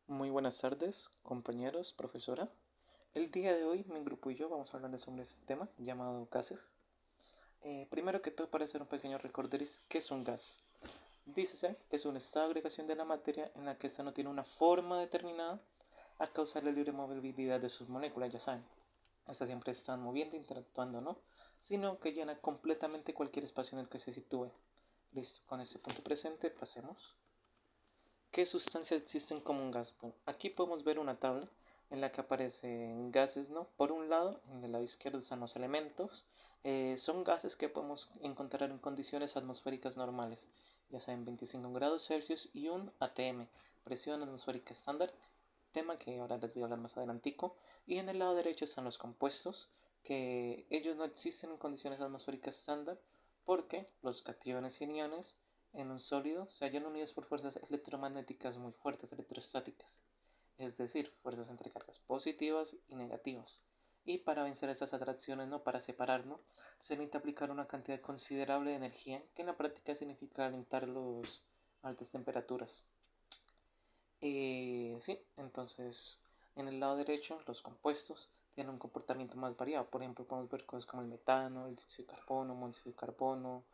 Muy buenas tardes, compañeros, profesora. El día de hoy, mi grupo y yo vamos a hablar sobre este tema llamado gases. Primero que todo, para hacer un pequeño recorderis, ¿qué es un gas? Dícese que es un estado de agregación de la materia en la que ésta no tiene una forma determinada a causa de la libre movilidad de sus moléculas, ya saben. Estas siempre están moviendo, interactuando, ¿no? Sino que llena completamente cualquier espacio en el que se sitúe. Listo, con este punto presente, pasemos. ¿Qué sustancias existen como un gas? Bueno, aquí podemos ver una tabla en la que aparecen gases, ¿no? Por un lado, en el lado izquierdo están los elementos. Son gases que podemos encontrar en condiciones atmosféricas normales, ya sea en 25 grados Celsius y un atm, presión atmosférica estándar, tema que ahora les voy a hablar más adelantico. Y en el lado derecho están los compuestos, que ellos no existen en condiciones atmosféricas estándar porque los cationes y aniones en un sólido se hallan unidos por fuerzas electromagnéticas muy fuertes, electrostáticas, es decir, fuerzas entre cargas positivas y negativas. Y para vencer esas atracciones, no para separarnos, se necesita aplicar una cantidad considerable de energía, que en la práctica significa alentar las altas temperaturas. Sí, entonces en el lado derecho los compuestos tienen un comportamiento más variado. Por ejemplo, podemos ver cosas como el metano, el dióxido de carbono, monóxido de carbono,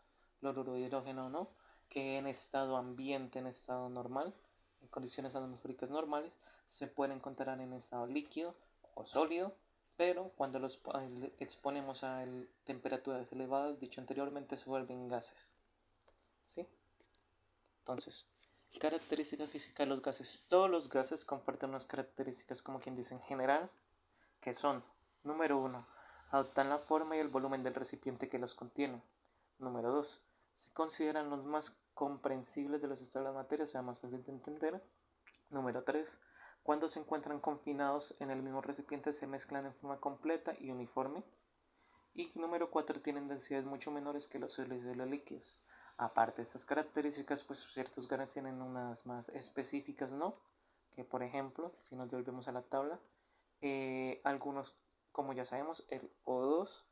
cloruro de hidrógeno, ¿no? Que en estado ambiente, en estado normal, en condiciones atmosféricas normales, se pueden encontrar en estado líquido o sólido, pero cuando los exponemos a temperaturas elevadas, dicho anteriormente, se vuelven gases. ¿Sí? Entonces, características físicas de los gases. Todos los gases comparten unas características como quien dice en general, que son, número uno, adoptan la forma y el volumen del recipiente que los contiene. Número 2, se consideran los más comprensibles de los estados de la materia, o sea, más fácil de entender. Número 3, cuando se encuentran confinados en el mismo recipiente se mezclan en forma completa y uniforme. Y número 4, tienen densidades mucho menores que los sólidos y los líquidos. Aparte de estas características, pues ciertos gases tienen unas más específicas, ¿no? Que por ejemplo, si nos devolvemos a la tabla, algunos, como ya sabemos, el O2,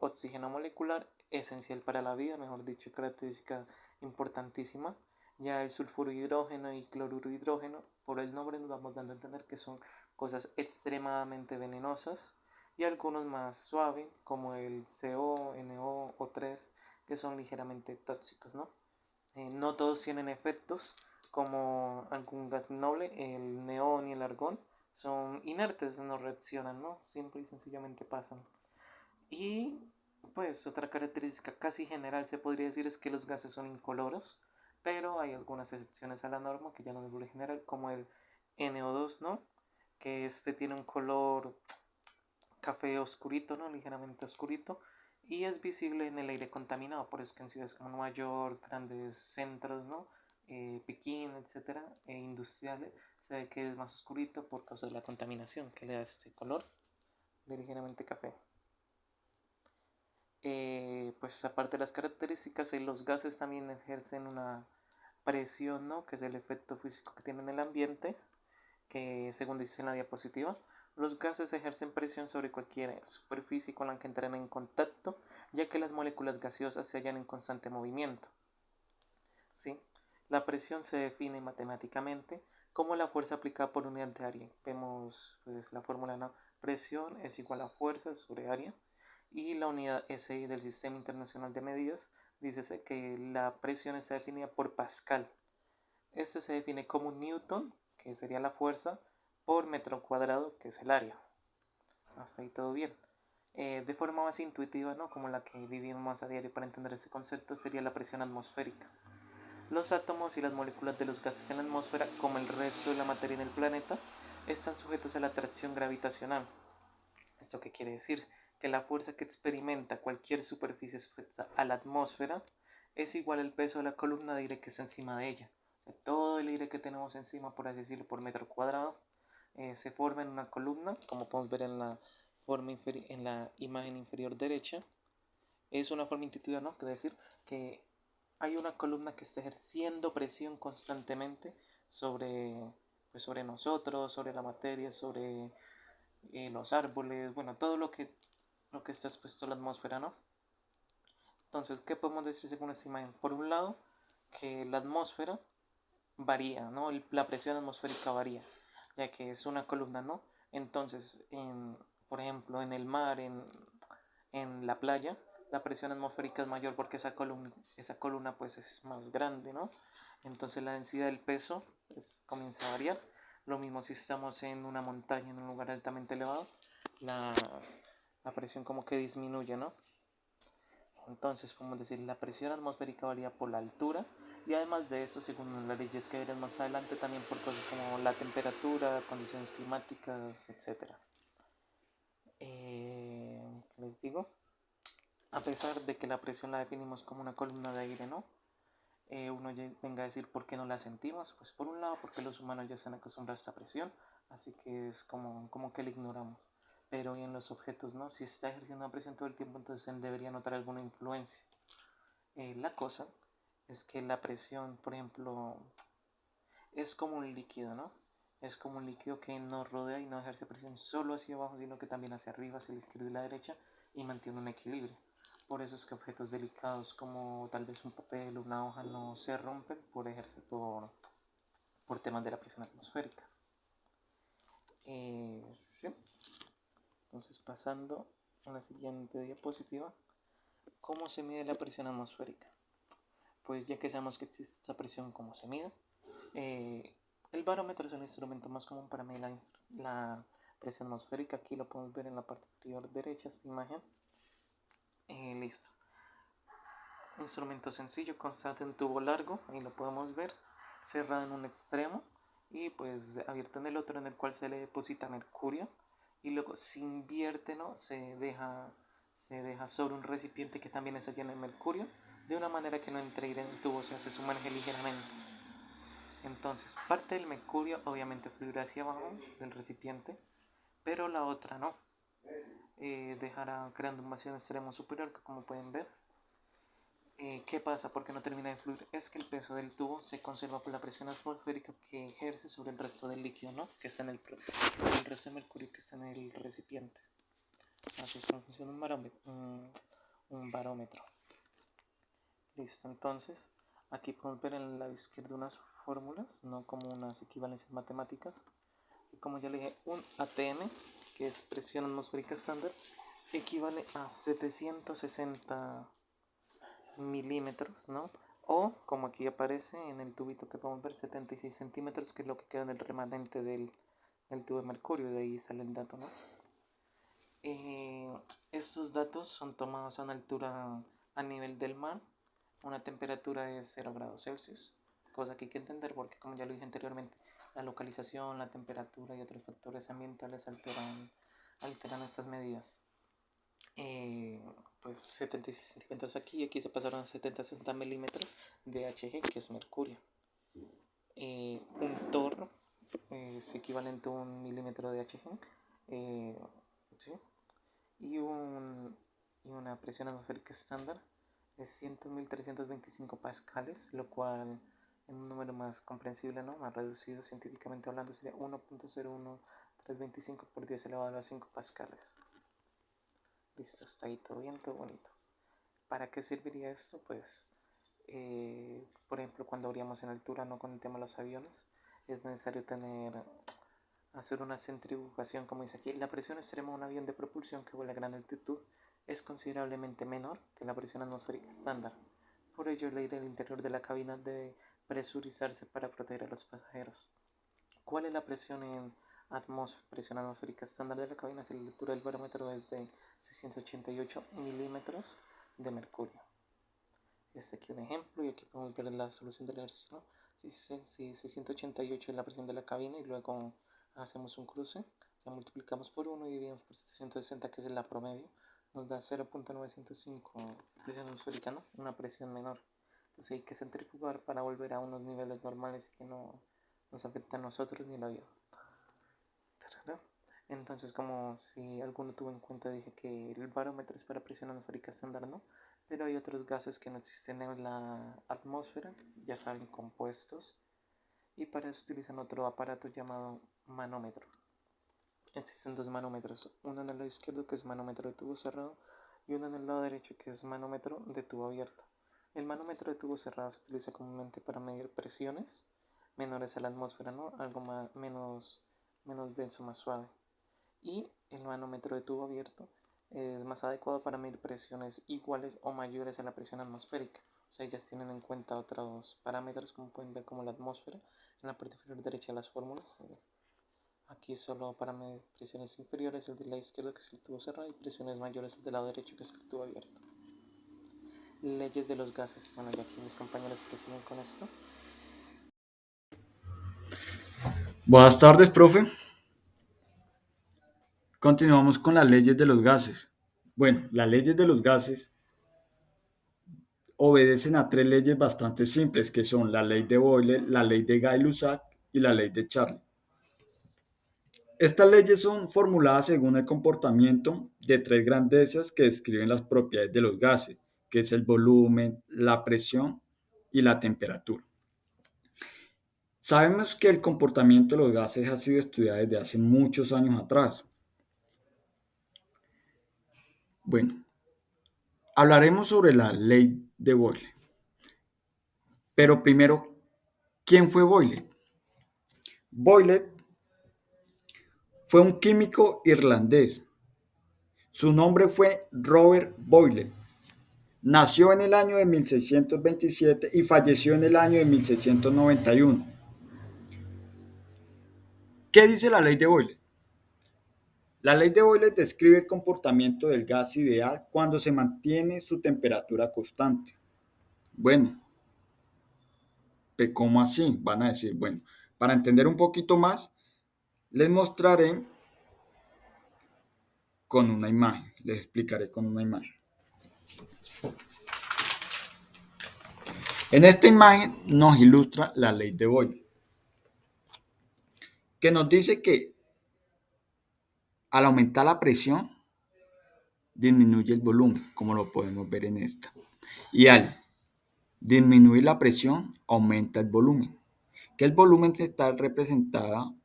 oxígeno molecular, esencial para la vida, mejor dicho, característica importantísima. Ya el sulfuro de hidrógeno y cloruro de hidrógeno, por el nombre nos vamos dando a entender que son cosas extremadamente venenosas, y algunos más suaves como el CO, NO o 3, que son ligeramente tóxicos, ¿no? No todos tienen efectos como algún gas noble, el neón y el argón son inertes, no reaccionan, ¿no? Simple y sencillamente pasan. Y pues otra característica casi general se podría decir es que los gases son incoloros, pero hay algunas excepciones a la norma que ya no es muy general, como el NO2, ¿no? Que este tiene un color café oscurito, ¿no? Ligeramente oscurito, y es visible en el aire contaminado, por eso que en ciudades como Nueva York, grandes centros, ¿no? Pekín, etcétera, industriales, se ve que es más oscurito por causa de la contaminación que le da este color de ligeramente café. Pues aparte de las características, los gases también ejercen una presión, ¿no? Que es el efecto físico que tienen en el ambiente, que según dice en la diapositiva, los gases ejercen presión sobre cualquier superficie con la que entren en contacto, ya que las moléculas gaseosas se hallan en constante movimiento. ¿Sí? La presión se define matemáticamente como la fuerza aplicada por unidad de área. Vemos pues, la fórmula, ¿no? Presión es igual a fuerza sobre área, y la unidad SI del Sistema Internacional de Medidas dice que la presión está definida por Pascal. Este se define como Newton, que sería la fuerza, por metro cuadrado, que es el área. Hasta ahí todo bien. De forma más intuitiva, ¿no? Como la que vivimos más a diario para entender este concepto, sería la presión atmosférica. Los átomos y las moléculas de los gases en la atmósfera, como el resto de la materia en el planeta, están sujetos a la atracción gravitacional. ¿Esto qué quiere decir? Que la fuerza que experimenta cualquier superficie sujeta a la atmósfera es igual al peso de la columna de aire que está encima de ella. O sea, todo el aire que tenemos encima, por así decirlo, por metro cuadrado, se forma en una columna, como podemos ver en en la imagen inferior derecha. Es una forma intuitiva, ¿no? Quiere decir que hay una columna que está ejerciendo presión constantemente sobre, pues, sobre nosotros, sobre la materia, sobre los árboles, bueno, todo lo que está expuesto a la atmósfera, ¿no? Entonces, ¿qué podemos decir según esta imagen? Por un lado, que la atmósfera varía, ¿no? La presión atmosférica varía, ya que es una columna, ¿no? Entonces, por ejemplo, en el mar, en la playa, la presión atmosférica es mayor porque esa columna pues es más grande, ¿no? Entonces la densidad del peso pues, comienza a variar. Lo mismo si estamos en una montaña, en un lugar altamente elevado, la, la presión como que disminuye, ¿no? Entonces, podemos decir, la presión atmosférica varía por la altura y además de eso, según las leyes que veremos más adelante, también por cosas como la temperatura, condiciones climáticas, etc. ¿Qué les digo? A pesar de que la presión la definimos como una columna de aire, ¿no? Uno venga a decir por qué no la sentimos. Pues por un lado, porque los humanos ya están acostumbrados a esta presión, así que es como que la ignoramos. Pero y en los objetos, ¿no? Si está ejerciendo una presión todo el tiempo, entonces él debería notar alguna influencia. La cosa es que la presión, por ejemplo, es como un líquido, ¿no? Es como un líquido que nos rodea y no ejerce presión solo hacia abajo, sino que también hacia arriba, hacia la izquierda y la derecha, y mantiene un equilibrio. Por eso es que objetos delicados como tal vez un papel o una hoja no se rompen por temas de la presión atmosférica. Sí. Entonces, pasando a la siguiente diapositiva, ¿cómo se mide la presión atmosférica? Pues ya que sabemos que existe esta presión, ¿cómo se mide? El barómetro es el instrumento más común para medir la presión atmosférica. Aquí lo podemos ver en la parte inferior derecha, esta imagen. Listo. Instrumento sencillo, constante en tubo largo, ahí lo podemos ver, cerrado en un extremo y pues abierto en el otro, en el cual se le deposita mercurio y luego se invierte, ¿no? Se deja sobre un recipiente que también está lleno de mercurio, de una manera que no entre aire en el tubo, o sea, se sumerge ligeramente. Entonces, parte del mercurio obviamente fluirá hacia abajo del recipiente, pero la otra no. Dejará creando un vacío en el extremo superior, que como pueden ver. ¿Qué pasa? ¿Por qué no termina de fluir? Es que el peso del tubo se conserva por la presión atmosférica que ejerce sobre el resto del líquido, ¿no? Que está en el resto de mercurio que está en el recipiente. Así es como funciona un barómetro. Listo, entonces aquí podemos ver en el lado izquierdo unas fórmulas, no como unas equivalencias matemáticas. Y como ya le dije, un ATM, que es presión atmosférica estándar, equivale a 760 milímetros, ¿no? O, como aquí aparece en el tubito que podemos ver, 76 centímetros, que es lo que queda en el remanente del tubo de mercurio, de ahí sale el dato, ¿no? Estos datos son tomados a una altura a nivel del mar, una temperatura de 0 grados Celsius, cosa que hay que entender porque, como ya lo dije anteriormente, la localización, la temperatura y otros factores ambientales alteran estas medidas. Pues 76 centímetros aquí y aquí se pasaron a 70-60 milímetros de Hg, que es mercurio. Un torr es equivalente a 1 milímetro de Hg, ¿sí? y una presión atmosférica estándar es 100.325 pascales, lo cual en un número más comprensible, ¿no? Más reducido científicamente hablando, sería 1.01325 por 10 elevado a las 5 pascales. Listo, está ahí todo bien, todo bonito. ¿Para qué serviría esto? Pues, por ejemplo, cuando abríamos en altura, no con el tema de los aviones, es necesario hacer una centrifugación, como dice aquí. La presión extrema de un avión de propulsión que vuela a gran altitud es considerablemente menor que la presión atmosférica estándar. Por ello, el aire del interior de la cabina debe presurizarse para proteger a los pasajeros. ¿Cuál es la presión atmosférica estándar de la cabina? Si la lectura del barómetro es de 688 milímetros de mercurio. Este aquí un ejemplo y aquí podemos ver la solución del ejercicio, ¿no? Si 688 es la presión de la cabina y luego hacemos un cruce, ya multiplicamos por 1 y dividimos por 760, que es la promedio, nos da 0.905 presión atmosférica, ¿no? Una presión menor. Entonces hay que centrifugar para volver a unos niveles normales y que no nos afecta a nosotros ni el avión. Entonces, como si alguno tuvo en cuenta, dije que el barómetro es para presión atmosférica estándar, ¿no? Pero hay otros gases que no existen en la atmósfera, ya saben, compuestos, y para eso utilizan otro aparato llamado manómetro. Existen dos manómetros, uno en el lado izquierdo que es manómetro de tubo cerrado y uno en el lado derecho que es manómetro de tubo abierto. El manómetro de tubo cerrado se utiliza comúnmente para medir presiones, menores a la atmósfera, ¿no? Algo menos denso, más suave. Y el manómetro de tubo abierto es más adecuado para medir presiones iguales o mayores a la presión atmosférica. O sea, ellas tienen en cuenta otros parámetros, como pueden ver, como la atmósfera. En la parte inferior derecha las fórmulas. Aquí solo para medir presiones inferiores el del lado izquierdo, que es el tubo cerrado, y presiones mayores el del lado derecho, que es el tubo abierto. Leyes de los gases. Bueno, ya aquí mis compañeros prosiguen con esto. Buenas tardes, profe. Continuamos con las leyes de los gases. Bueno, las leyes de los gases obedecen a tres leyes bastante simples, que son la ley de Boyle, la ley de Gay-Lussac y la ley de Charlie. Estas leyes son formuladas según el comportamiento de tres grandezas que describen las propiedades de los gases, que es el volumen, la presión y la temperatura. Sabemos que el comportamiento de los gases ha sido estudiado desde hace muchos años atrás. Bueno, hablaremos sobre la ley de Boyle. Pero primero, ¿quién fue Boyle? Boyle fue un químico irlandés. Su nombre fue Robert Boyle. Nació en el año de 1627 y falleció en el año de 1691. ¿Qué dice la ley de Boyle? La ley de Boyle describe el comportamiento del gas ideal cuando se mantiene su temperatura constante. Bueno, ¿cómo así? Van a decir, bueno, para entender un poquito más, les mostraré con una imagen. Les explicaré con una imagen. En esta imagen nos ilustra la ley de Boyle, que nos dice que al aumentar la presión, disminuye el volumen, como lo podemos ver en esta. Y al disminuir la presión, aumenta el volumen. Que el volumen está representado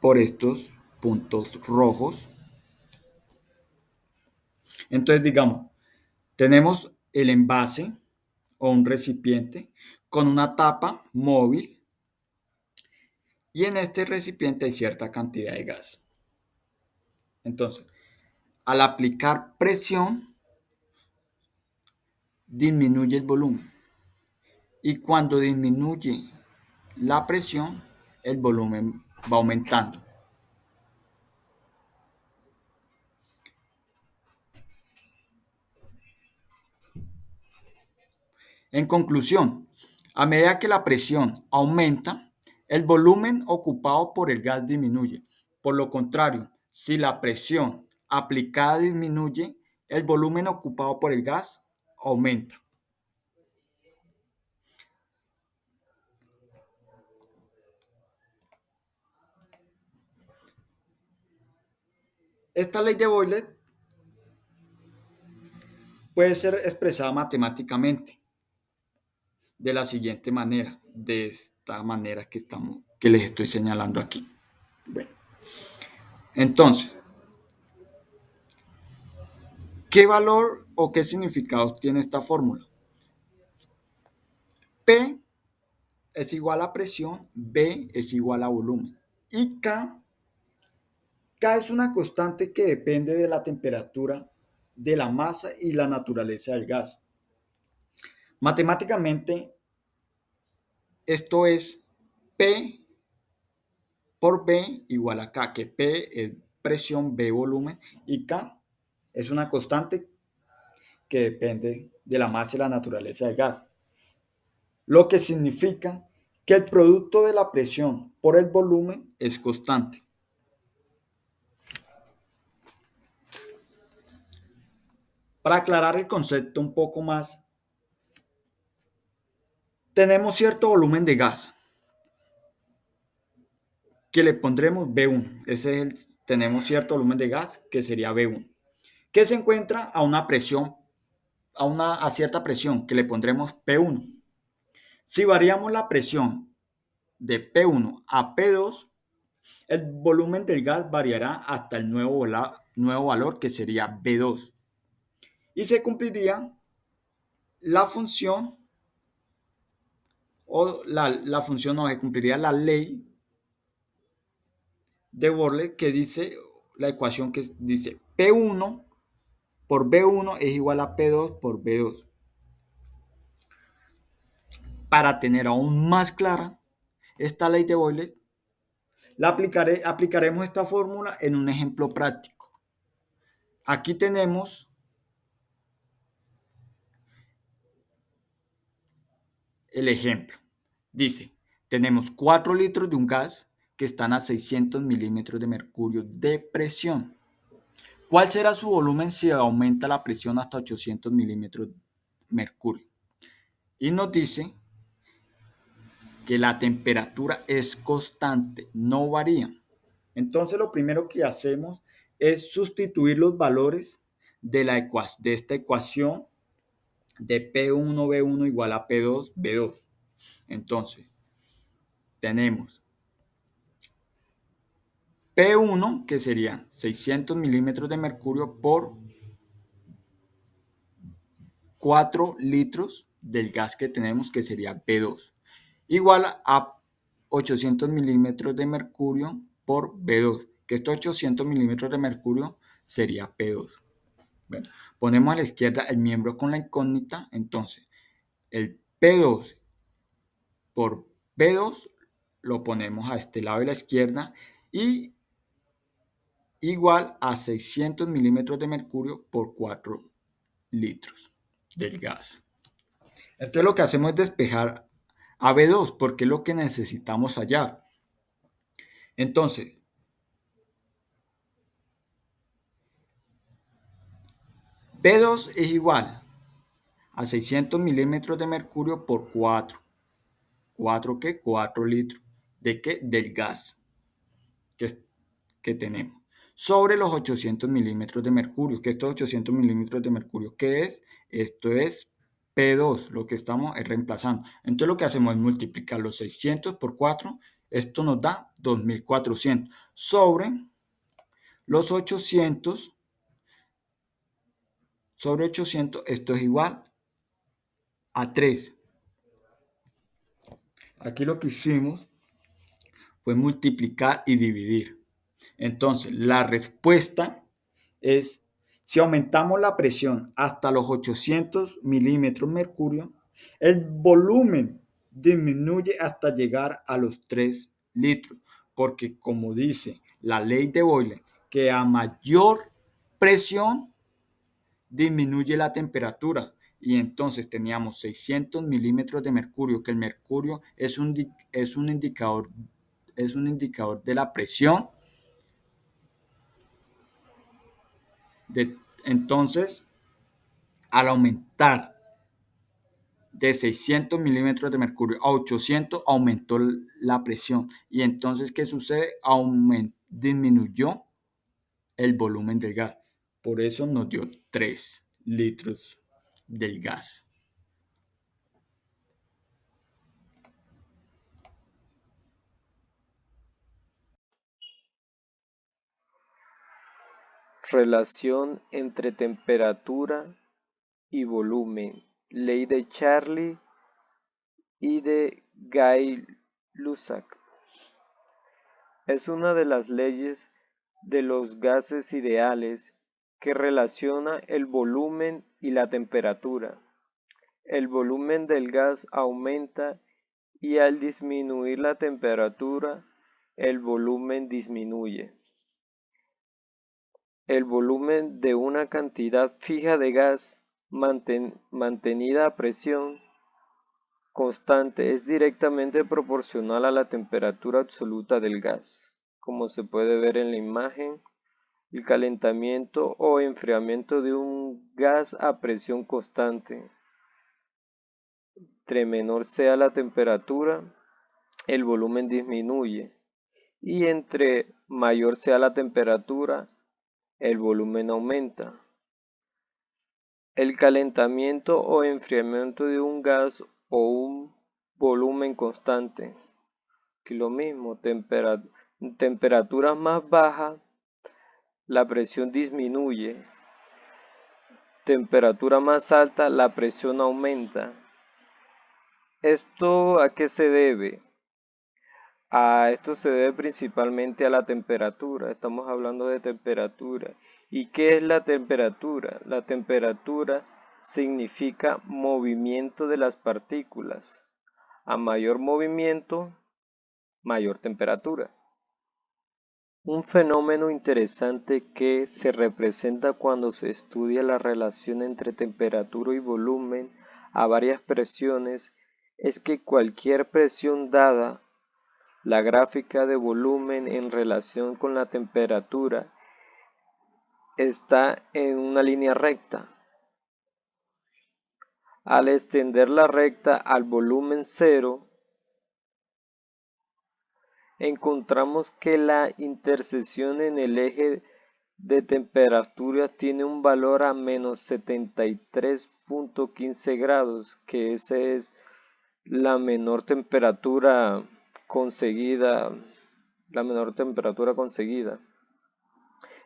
por estos puntos rojos. Entonces, digamos, tenemos el envase o un recipiente con una tapa móvil y en este recipiente hay cierta cantidad de gas. Entonces, al aplicar presión, disminuye el volumen. Y cuando disminuye la presión, el volumen va aumentando. En conclusión, a medida que la presión aumenta, el volumen ocupado por el gas disminuye. Por lo contrario, si la presión aplicada disminuye, el volumen ocupado por el gas aumenta. Esta ley de Boyle puede ser expresada matemáticamente de la siguiente manera, de esta manera que les estoy señalando aquí. Bueno, entonces, ¿qué valor o qué significado tiene esta fórmula? P es igual a presión, B es igual a volumen. Y K es una constante que depende de la temperatura, de la masa y la naturaleza del gas. Matemáticamente, esto es P por B igual a K, que P es presión, B volumen y K es una constante que depende de la masa y la naturaleza del gas. Lo que significa que el producto de la presión por el volumen es constante. Para aclarar el concepto un poco más, tenemos cierto volumen de gas que le pondremos B1. Tenemos cierto volumen de gas que sería B1, que se encuentra a una presión, a cierta presión que le pondremos P1. Si variamos la presión de P1 a P2, el volumen del gas variará hasta el nuevo valor que sería B2. Y se cumpliría la función o la función o se cumpliría la ley de Borle que dice, la ecuación que dice P1 por B1 es igual a P2 por B2. Para tener aún más clara esta ley de Boyle, aplicaremos esta fórmula en un ejemplo práctico. Aquí tenemos el ejemplo. Dice, tenemos 4 litros de un gas que están a 600 milímetros de mercurio de presión. ¿Cuál será su volumen si aumenta la presión hasta 800 milímetros de mercurio? Y nos dice que la temperatura es constante, no varía. Entonces lo primero que hacemos es sustituir los valores de esta ecuación de P1B1 igual a P2B2. Entonces tenemos P1 que sería 600 milímetros de mercurio por 4 litros del gas que tenemos que sería B2 igual a 800 milímetros de mercurio por B2, que estos 800 milímetros de mercurio sería P2. Bueno, ponemos a la izquierda el miembro con la incógnita, entonces el P2 por B2 lo ponemos a este lado de la izquierda y igual a 600 milímetros de mercurio por 4 litros del gas. Entonces lo que hacemos es despejar a B2 porque es lo que necesitamos hallar. Entonces, B2 es igual a 600 milímetros de mercurio por 4. ¿4 qué? 4 litros. ¿De qué? Del gas que, que tenemos. Sobre los 800 milímetros de mercurio. Que estos 800 milímetros de mercurio, ¿qué es? Esto es P2. Lo que estamos es reemplazando. Entonces lo que hacemos es multiplicar los 600 por 4. Esto nos da 2400. Sobre los 800. Sobre 800, esto es igual a 3. Aquí lo que hicimos fue multiplicar y dividir. Entonces, la respuesta es, si aumentamos la presión hasta los 800 milímetros de mercurio, el volumen disminuye hasta llegar a los 3 litros, porque como dice la ley de Boyle, que a mayor presión disminuye la temperatura. Y entonces teníamos 600 milímetros de mercurio, que el mercurio es un indicador de la presión. Entonces, al aumentar de 600 milímetros de mercurio a 800, aumentó la presión. Y entonces, ¿qué sucede? Disminuyó el volumen del gas. Por eso nos dio 3 litros del gas. Relación entre temperatura y volumen. Ley de Charlie y de Gay-Lussac. Es una de las leyes de los gases ideales que relaciona el volumen y la temperatura. El volumen del gas aumenta y al disminuir la temperatura, el volumen disminuye. El volumen de una cantidad fija de gas mantenida a presión constante es directamente proporcional a la temperatura absoluta del gas. Como se puede ver en la imagen, el calentamiento o enfriamiento de un gas a presión constante. Entre menor sea la temperatura, el volumen disminuye, y entre mayor sea la temperatura, el volumen aumenta. El calentamiento o enfriamiento de un gas o un volumen constante. Aquí lo mismo, temperaturas más bajas, la presión disminuye. Temperatura más alta, la presión aumenta. ¿Esto a qué se debe? Esto se debe principalmente a la temperatura. Estamos hablando de temperatura. ¿Y qué es la temperatura? La temperatura significa movimiento de las partículas. A mayor movimiento, mayor temperatura. Un fenómeno interesante que se representa cuando se estudia la relación entre temperatura y volumen a varias presiones es que cualquier presión dada, la gráfica de volumen en relación con la temperatura está en una línea recta. Al extender la recta al volumen cero, encontramos que la intersección en el eje de temperatura tiene un valor a menos 73.15 grados, que esa es la menor temperatura conseguida,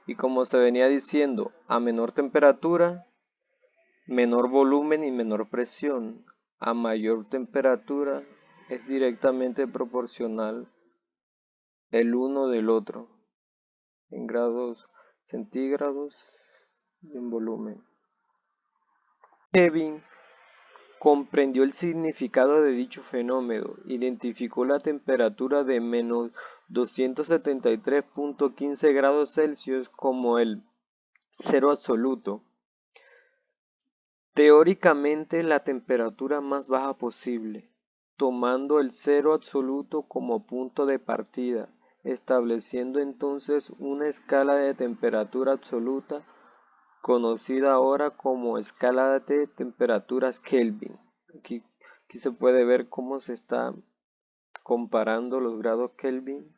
Y como se venía diciendo, a menor temperatura, menor volumen y menor presión. A mayor temperatura es directamente proporcional el uno del otro en grados centígrados y en volumen. Kelvin comprendió el significado de dicho fenómeno, identificó la temperatura de menos 273.15 grados Celsius como el cero absoluto. Teóricamente la temperatura más baja posible, tomando el cero absoluto como punto de partida, estableciendo entonces una escala de temperatura absoluta conocida ahora como escala de temperaturas Kelvin. Aquí se puede ver cómo se está comparando los grados Kelvin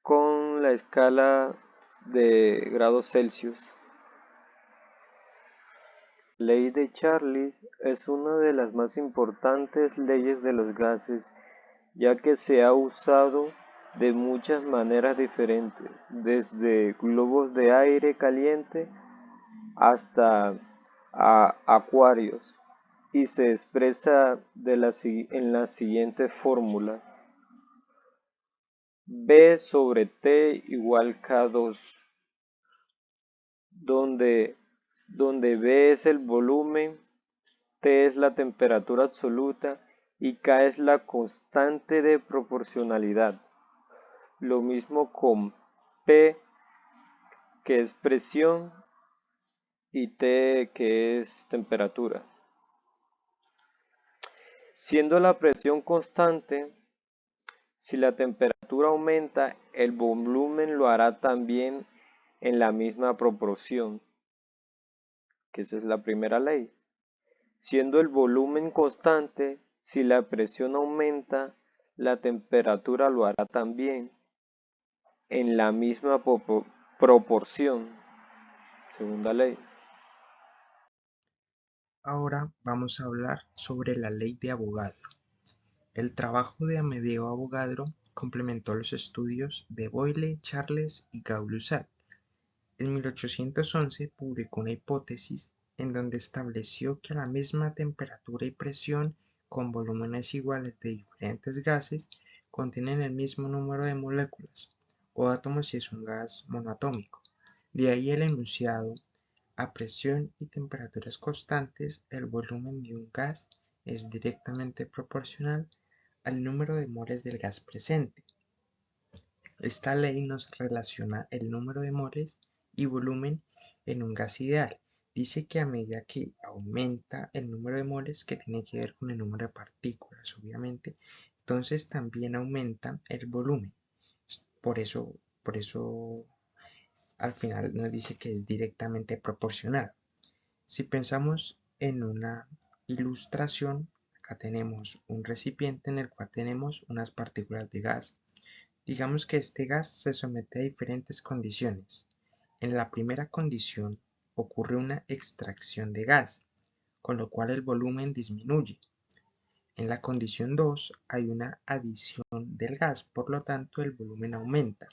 con la escala de grados Celsius. La ley de Charles es una de las más importantes leyes de los gases, ya que se ha usado de muchas maneras diferentes, desde globos de aire caliente hasta acuarios, y se expresa en la siguiente fórmula: B sobre T igual K2, donde B es el volumen, T es la temperatura absoluta y K es la constante de proporcionalidad. Lo mismo con P, que es presión, y T, que es temperatura. Siendo la presión constante, si la temperatura aumenta, el volumen lo hará también en la misma proporción, que esa es la primera ley. Siendo el volumen constante, si la presión aumenta, la temperatura lo hará también en la misma proporción. Segunda ley. Ahora vamos a hablar sobre la ley de Avogadro. El trabajo de Amedeo Avogadro complementó los estudios de Boyle, Charles y Gay-Lussac. En 1811 publicó una hipótesis en donde estableció que a la misma temperatura y presión con volúmenes iguales de diferentes gases contienen el mismo número de moléculas o átomos si es un gas monoatómico. De ahí el enunciado: a presión y temperaturas constantes, el volumen de un gas es directamente proporcional al número de moles del gas presente. Esta ley nos relaciona el número de moles y volumen en un gas ideal. Dice que a medida que aumenta el número de moles, que tiene que ver con el número de partículas, obviamente, entonces también aumenta el volumen. Por eso al final nos dice que es directamente proporcional. Si pensamos en una ilustración, acá tenemos un recipiente en el cual tenemos unas partículas de gas. Digamos que este gas se somete a diferentes condiciones. En la primera condición ocurre una extracción de gas, con lo cual el volumen disminuye. En la condición 2 hay una adición del gas, por lo tanto el volumen aumenta.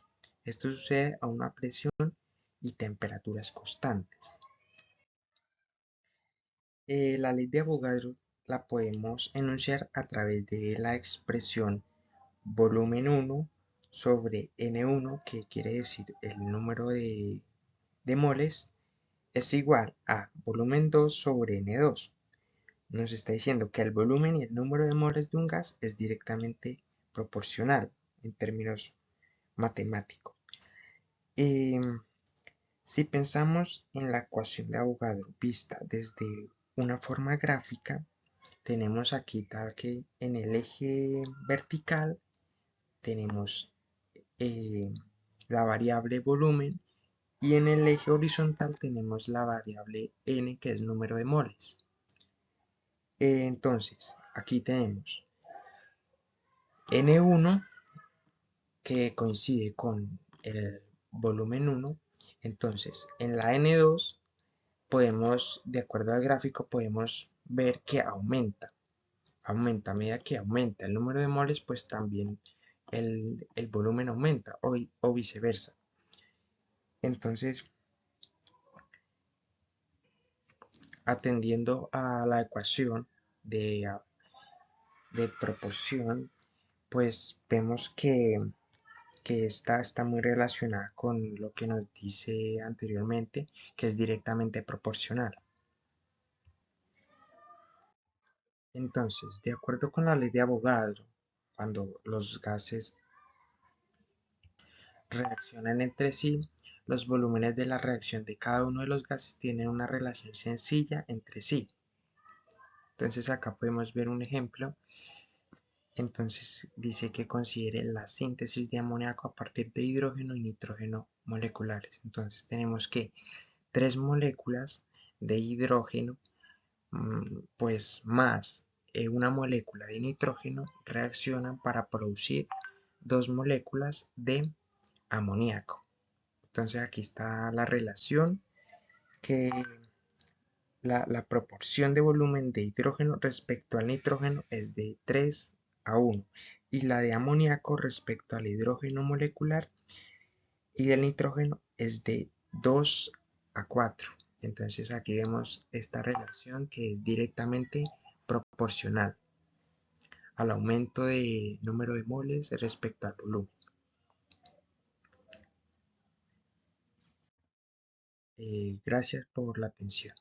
Esto sucede a una presión y temperaturas constantes. La ley de Avogadro la podemos enunciar a través de la expresión volumen 1 sobre N1, que quiere decir el número de moles, es igual a volumen 2 sobre N2. Nos está diciendo que el volumen y el número de moles de un gas es directamente proporcional en términos matemáticos. Si pensamos en la ecuación de Avogadro vista desde una forma gráfica, tenemos aquí tal que en el eje vertical tenemos la variable volumen y en el eje horizontal tenemos la variable n, que es número de moles. Entonces, aquí tenemos N1 que coincide con el volumen 1. Entonces, en la N2 podemos, de acuerdo al gráfico, podemos ver que aumenta a medida que aumenta el número de moles, pues también el volumen aumenta o viceversa. Entonces, atendiendo a la ecuación de proporción, pues vemos que esta está muy relacionada con lo que nos dice anteriormente, que es directamente proporcional. Entonces, de acuerdo con la ley de Avogadro, cuando los gases reaccionan entre sí, los volúmenes de la reacción de cada uno de los gases tienen una relación sencilla entre sí. Entonces acá podemos ver un ejemplo. Entonces dice que considere la síntesis de amoníaco a partir de hidrógeno y nitrógeno moleculares. Entonces tenemos que 3 moléculas de hidrógeno pues más una molécula de nitrógeno reaccionan para producir 2 moléculas de amoníaco. Entonces aquí está la relación, que la proporción de volumen de hidrógeno respecto al nitrógeno es de 3 a 1 y la de amoníaco respecto al hidrógeno molecular y del nitrógeno es de 2 a 4. Entonces aquí vemos esta relación que es directamente proporcional al aumento de número de moles respecto al volumen. Gracias por la atención.